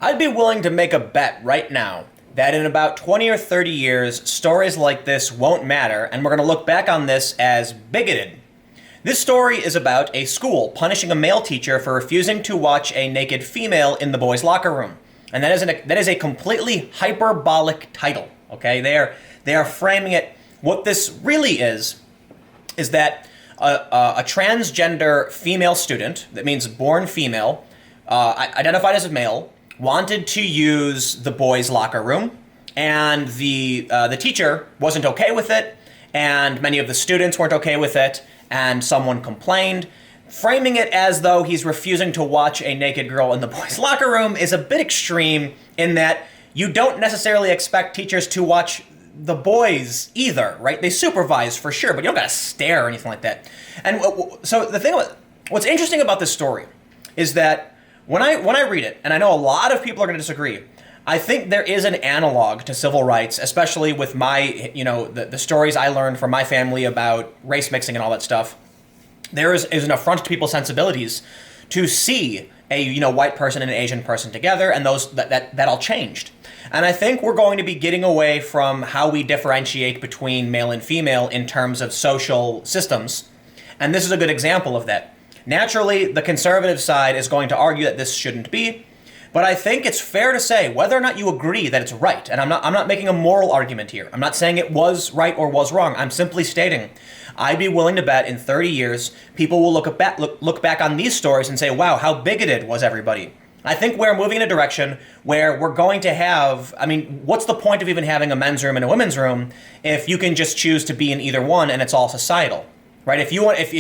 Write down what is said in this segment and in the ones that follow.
I'd be willing to make a bet right now that in about 20 or 30 years, stories like this won't matter, and we're going to look back on this as bigoted. This story is about a school punishing a male teacher for refusing to watch a naked female in the boys' locker room. And that is a completely hyperbolic title, okay? They are framing it. What this really is that a transgender female student, that means born female, identified as a male, wanted to use the boys' locker room, and the teacher wasn't okay with it, and many of the students weren't okay with it, and someone complained. Framing it as though he's refusing to watch a naked girl in the boys' locker room is a bit extreme in that you don't necessarily expect teachers to watch the boys either, right? They supervise for sure, but you don't gotta stare or anything like that. And so what's interesting about this story is that when I read it, and I know a lot of people are going to disagree, I think there is an analog to civil rights, especially with my, the stories I learned from my family about race mixing and all that stuff. There is an affront to people's sensibilities to see a white person and an Asian person together, and that all changed. And I think we're going to be getting away from how we differentiate between male and female in terms of social systems, and this is a good example of that. Naturally, the conservative side is going to argue that this shouldn't be, but I think it's fair to say, whether or not you agree that it's right, and I'm not making a moral argument here. I'm not saying it was right or was wrong. I'm simply stating, I'd be willing to bet in 30 years, people will look back on these stories and say, wow, how bigoted was everybody? I think we're moving in a direction where we're going to have, what's the point of even having a men's room and a women's room if you can just choose to be in either one and it's all societal? Right? If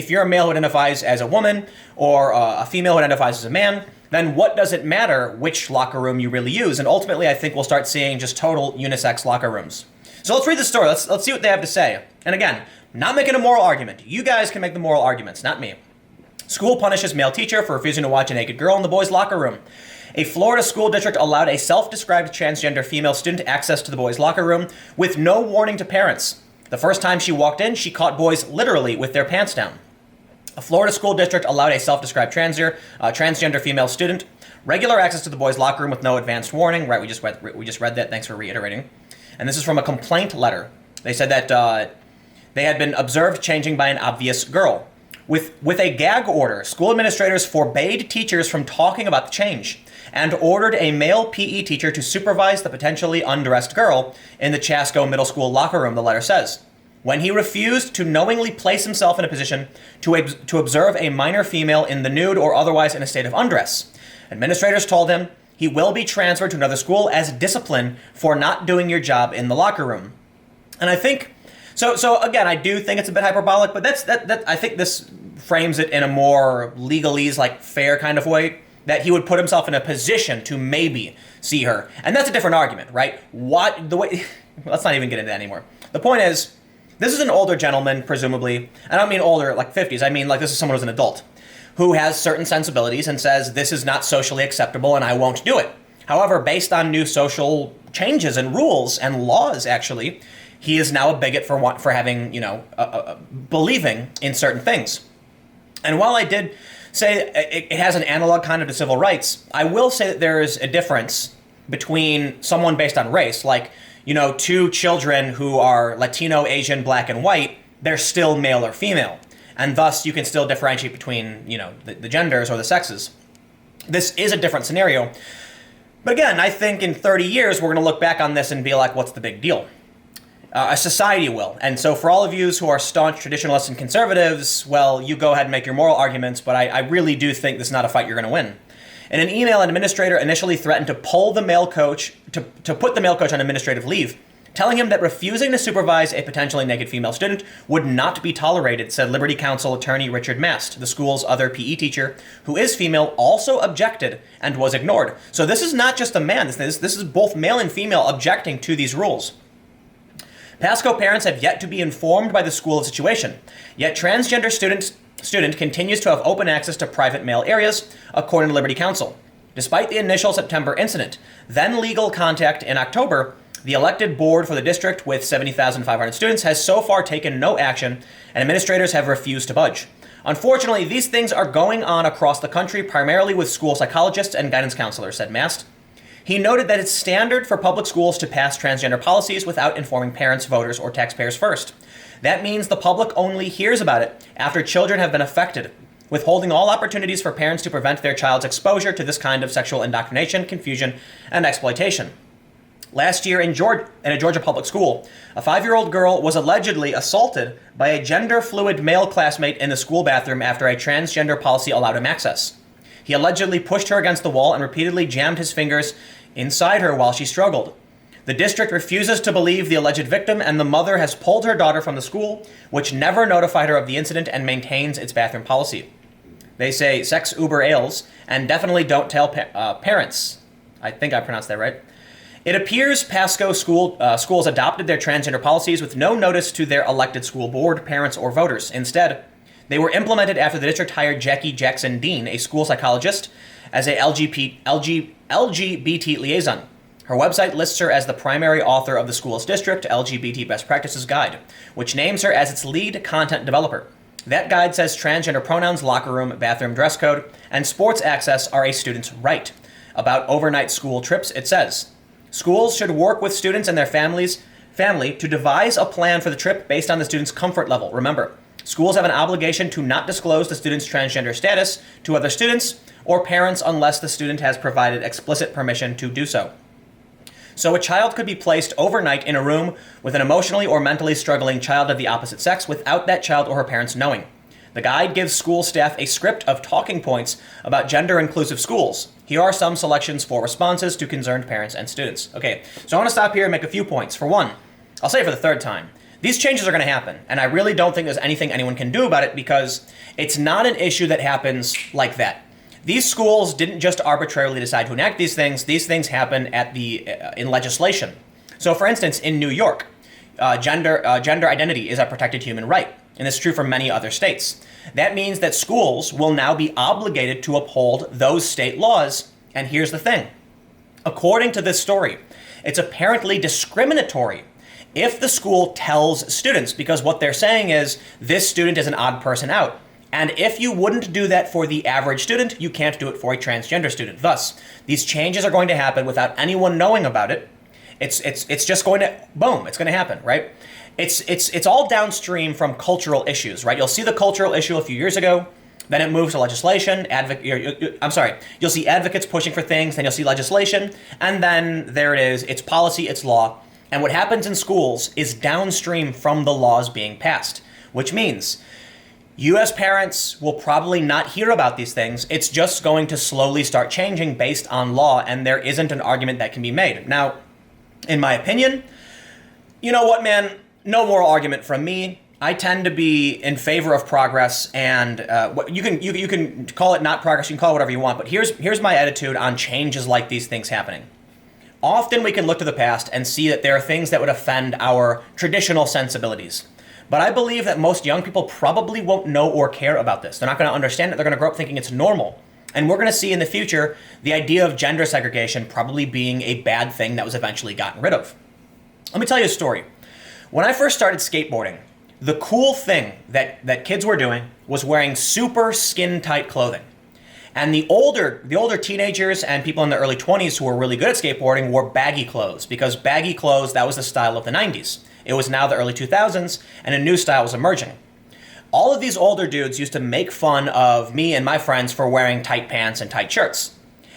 you're a male who identifies as a woman or a female who identifies as a man, then what does it matter which locker room you really use? And ultimately, I think we'll start seeing just total unisex locker rooms. So let's read the story. Let's see what they have to say. And again, not making a moral argument. You guys can make the moral arguments, not me. School punishes male teacher for refusing to watch a naked girl in the boys' locker room. A Florida school district allowed a self-described transgender female student access to the boys' locker room with no warning to parents. The first time she walked in, she caught boys literally with their pants down. A Florida school district allowed a self-described transgender female student regular access to the boys' locker room with no advanced warning. Right, we just read that. Thanks for reiterating. And this is from a complaint letter. They said that they had been observed changing by an obvious girl. With a gag order, school administrators forbade teachers from talking about the change and ordered a male PE teacher to supervise the potentially undressed girl in the Chasco Middle School locker room, the letter says. When he refused to knowingly place himself in a position to observe a minor female in the nude or otherwise in a state of undress, administrators told him he will be transferred to another school as discipline for not doing your job in the locker room. And I think, so again, I do think it's a bit hyperbolic, but I think this frames it in a more legalese, like fair kind of way, that he would put himself in a position to maybe see her. And that's a different argument, right? Let's not even get into that anymore. The point is, this is an older gentleman, presumably. I don't mean older, like 50s. I mean, like, this is someone who's an adult who has certain sensibilities and says, this is not socially acceptable and I won't do it. However, based on new social changes and rules and laws, actually, he is now a bigot for having, believing in certain things. And while I did say it has an analog kind of to civil rights, I will say that there is a difference between someone based on race, like, two children who are Latino, Asian, black, and white, they're still male or female. And thus, you can still differentiate between, the genders or the sexes. This is a different scenario. But again, I think in 30 years, we're going to look back on this and be like, what's the big deal? A society will. And so for all of you who are staunch traditionalists and conservatives, well, you go ahead and make your moral arguments, but I really do think this is not a fight you're going to win. In an email, an administrator initially threatened to pull the male coach, to put the male coach on administrative leave, telling him that refusing to supervise a potentially naked female student would not be tolerated, said Liberty Counsel attorney Richard Mast. The school's other PE teacher, who is female, also objected and was ignored. So this is not just a man. This is both male and female objecting to these rules. Pasco parents have yet to be informed by the school of the situation, yet transgender student continues to have open access to private male areas, according to Liberty Counsel. Despite the initial September incident, then legal contact in October, the elected board for the district with 70,500 students has so far taken no action, and administrators have refused to budge. Unfortunately, these things are going on across the country, primarily with school psychologists and guidance counselors, said Mast. He noted that it's standard for public schools to pass transgender policies without informing parents, voters, or taxpayers first. That means the public only hears about it after children have been affected, withholding all opportunities for parents to prevent their child's exposure to this kind of sexual indoctrination, confusion, and exploitation. Last year in a Georgia public school, a 5-year-old girl was allegedly assaulted by a gender-fluid male classmate in the school bathroom after a transgender policy allowed him access. He allegedly pushed her against the wall and repeatedly jammed his fingers inside her while she struggled. The district refuses to believe the alleged victim, and the mother has pulled her daughter from the school, which never notified her of the incident and maintains its bathroom policy. They say sex uber ales, and definitely don't tell parents. I think I pronounced that right. It appears Pasco schools adopted their transgender policies with no notice to their elected school board, parents, or voters. Instead, they were implemented after the district hired Jackie Jackson Dean, a school psychologist, as a LGBT liaison. Her website lists her as the primary author of the school's district LGBT Best Practices Guide, which names her as its lead content developer. That guide says transgender pronouns, locker room, bathroom dress code, and sports access are a student's right. About overnight school trips, it says, schools should work with students and their family to devise a plan for the trip based on the student's comfort level. Remember, schools have an obligation to not disclose the student's transgender status to other students or parents unless the student has provided explicit permission to do so. So a child could be placed overnight in a room with an emotionally or mentally struggling child of the opposite sex without that child or her parents knowing. The guide gives school staff a script of talking points about gender-inclusive schools. Here are some selections for responses to concerned parents and students. Okay, so I want to stop here and make a few points. For one, I'll say it for the third time. These changes are going to happen, and I really don't think there's anything anyone can do about it because it's not an issue that happens like that. These schools didn't just arbitrarily decide to enact these things. These things happen in legislation. So, for instance, in New York, gender identity is a protected human right, and this is true for many other states. That means that schools will now be obligated to uphold those state laws. And here's the thing. According to this story, it's apparently discriminatory if the school tells students, because what they're saying is this student is an odd person out. And if you wouldn't do that for the average student, you can't do it for a transgender student. Thus, these changes are going to happen without anyone knowing about it. It's just going to, boom, it's going to happen, right? It's all downstream from cultural issues, right? You'll see the cultural issue a few years ago, then it moves to legislation. You'll see advocates pushing for things, then you'll see legislation, and then there it is. It's policy, it's law. And what happens in schools is downstream from the laws being passed, which means you as parents will probably not hear about these things. It's just going to slowly start changing based on law, and there isn't an argument that can be made. Now, in my opinion, you know what, man? No moral argument from me. I tend to be in favor of progress, and you can call it not progress, you can call it whatever you want, but here's my attitude on changes like these things happening. Often we can look to the past and see that there are things that would offend our traditional sensibilities. But I believe that most young people probably won't know or care about this. They're not going to understand it. They're going to grow up thinking it's normal. And we're going to see in the future the idea of gender segregation probably being a bad thing that was eventually gotten rid of. Let me tell you a story. When I first started skateboarding, the cool thing that kids were doing was wearing super skin-tight clothing. And the older teenagers and people in the early 20s who were really good at skateboarding wore baggy clothes, because baggy clothes, that was the style of the 90s. It was now the early 2000s, and a new style was emerging. All of these older dudes used to make fun of me and my friends for wearing tight pants and tight shirts.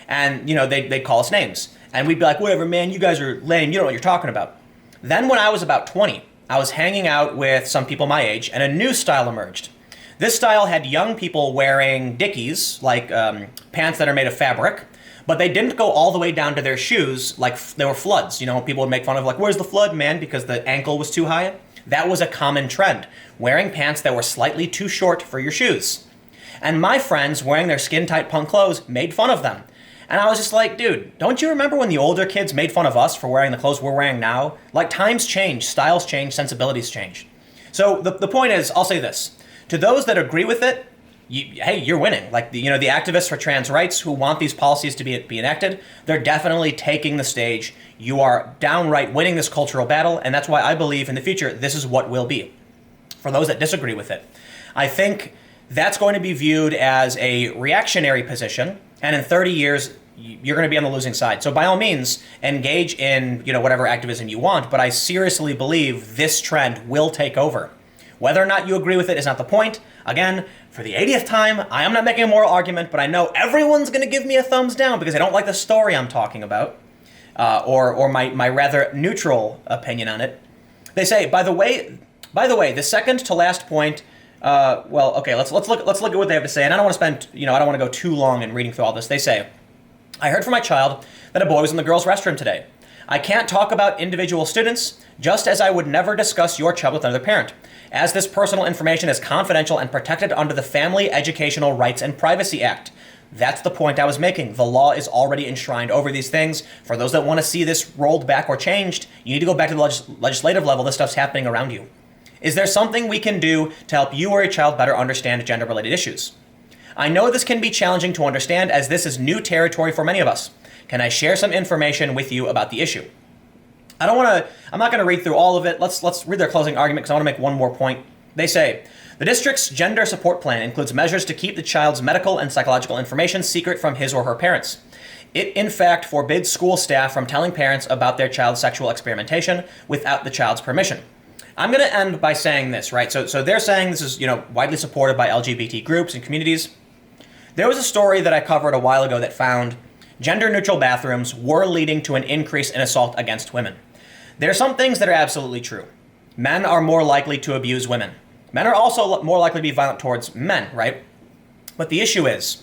And, they'd call us names. And we'd be like, whatever, man, you guys are lame, you don't know what you're talking about. Then when I was about 20, I was hanging out with some people my age, and a new style emerged. This style had young people wearing dickies, like pants that are made of fabric, but they didn't go all the way down to their shoes like they were floods. People would make fun of, like, where's the flood, man, because the ankle was too high. That was a common trend, wearing pants that were slightly too short for your shoes. And my friends wearing their skin-tight punk clothes made fun of them. And I was just like, dude, don't you remember when the older kids made fun of us for wearing the clothes we're wearing now? Like, times change, styles change, sensibilities change. So the point is, I'll say this. To those that agree with it, hey, you're winning. Like, the activists for trans rights who want these policies to be enacted, they're definitely taking the stage. You are downright winning this cultural battle, and that's why I believe in the future this is what will be. For those that disagree with it, I think that's going to be viewed as a reactionary position, and in 30 years, you're going to be on the losing side. So by all means, engage in, whatever activism you want, but I seriously believe this trend will take over. Whether or not you agree with it is not the point. Again, for the 80th time, I am not making a moral argument, but I know everyone's going to give me a thumbs down because they don't like the story I'm talking about, or my rather neutral opinion on it. They say, by the way, the second to last point. Let's look at what they have to say, and I don't want to spend, I don't want to go too long in reading through all this. They say, I heard from my child that a boy was in the girls' restroom today. I can't talk about individual students, just as I would never discuss your child with another parent, as this personal information is confidential and protected under the Family Educational Rights and Privacy Act. That's the point I was making. The law is already enshrined over these things. For those that want to see this rolled back or changed, you need to go back to the legislative level. This stuff's happening around you. Is there something we can do to help you or your child better understand gender-related issues? I know this can be challenging to understand as this is new territory for many of us. Can I share some information with you about the issue? I'm not going to read through all of it. Let's read their closing argument because I want to make one more point. They say, the district's gender support plan includes measures to keep the child's medical and psychological information secret from his or her parents. It, in fact, forbids school staff from telling parents about their child's sexual experimentation without the child's permission. I'm going to end by saying this, right? So they're saying this is, widely supported by LGBT groups and communities. There was a story that I covered a while ago that found gender-neutral bathrooms were leading to an increase in assault against women. There are some things that are absolutely true. Men are more likely to abuse women. Men are also more likely to be violent towards men, right? But the issue is,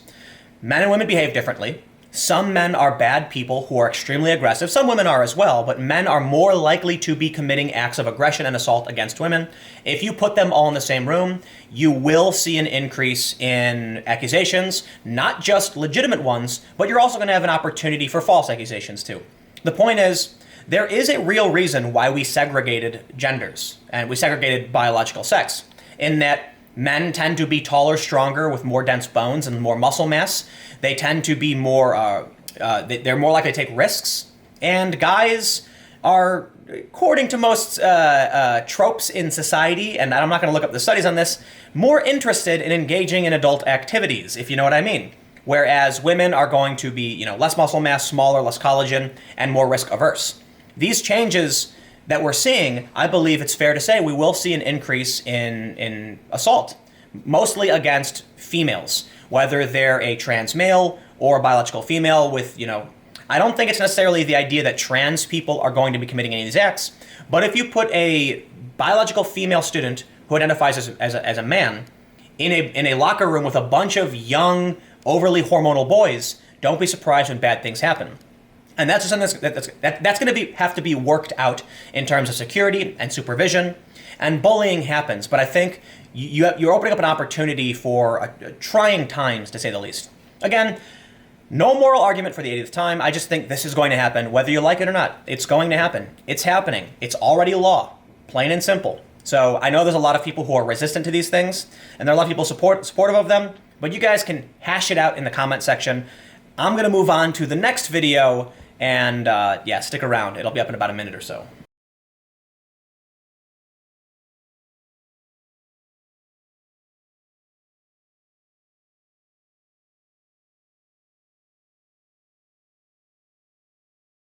men and women behave differently. Some men are bad people who are extremely aggressive. Some women are as well, but men are more likely to be committing acts of aggression and assault against women. If you put them all in the same room, you will see an increase in accusations, not just legitimate ones, but you're also going to have an opportunity for false accusations too. The point is, there is a real reason why we segregated genders, and we segregated biological sex, in that men tend to be taller, stronger, with more dense bones and more muscle mass. They tend to be more, they're more likely to take risks. And guys are, according to most tropes in society, and I'm not going to look up the studies on this, more interested in engaging in adult activities, if you know what I mean. Whereas women are going to be, less muscle mass, smaller, less collagen, and more risk averse. These changes that we're seeing, I believe it's fair to say we will see an increase in assault, mostly against females, whether they're a trans male or a biological female with, I don't think it's necessarily the idea that trans people are going to be committing any of these acts, but if you put a biological female student who identifies as a man in a locker room with a bunch of young, overly hormonal boys, don't be surprised when bad things happen. And that's just something that's going to have to be worked out in terms of security and supervision. And bullying happens, but I think you're opening up an opportunity for trying times, to say the least. Again, no moral argument for the 80th time. I just think this is going to happen, whether you like it or not. It's going to happen. It's happening. It's already law, plain and simple. So I know there's a lot of people who are resistant to these things, and there are a lot of people supportive of them, but you guys can hash it out in the comment section. I'm going to move on to the next video. And stick around. It'll be up in about a minute or so.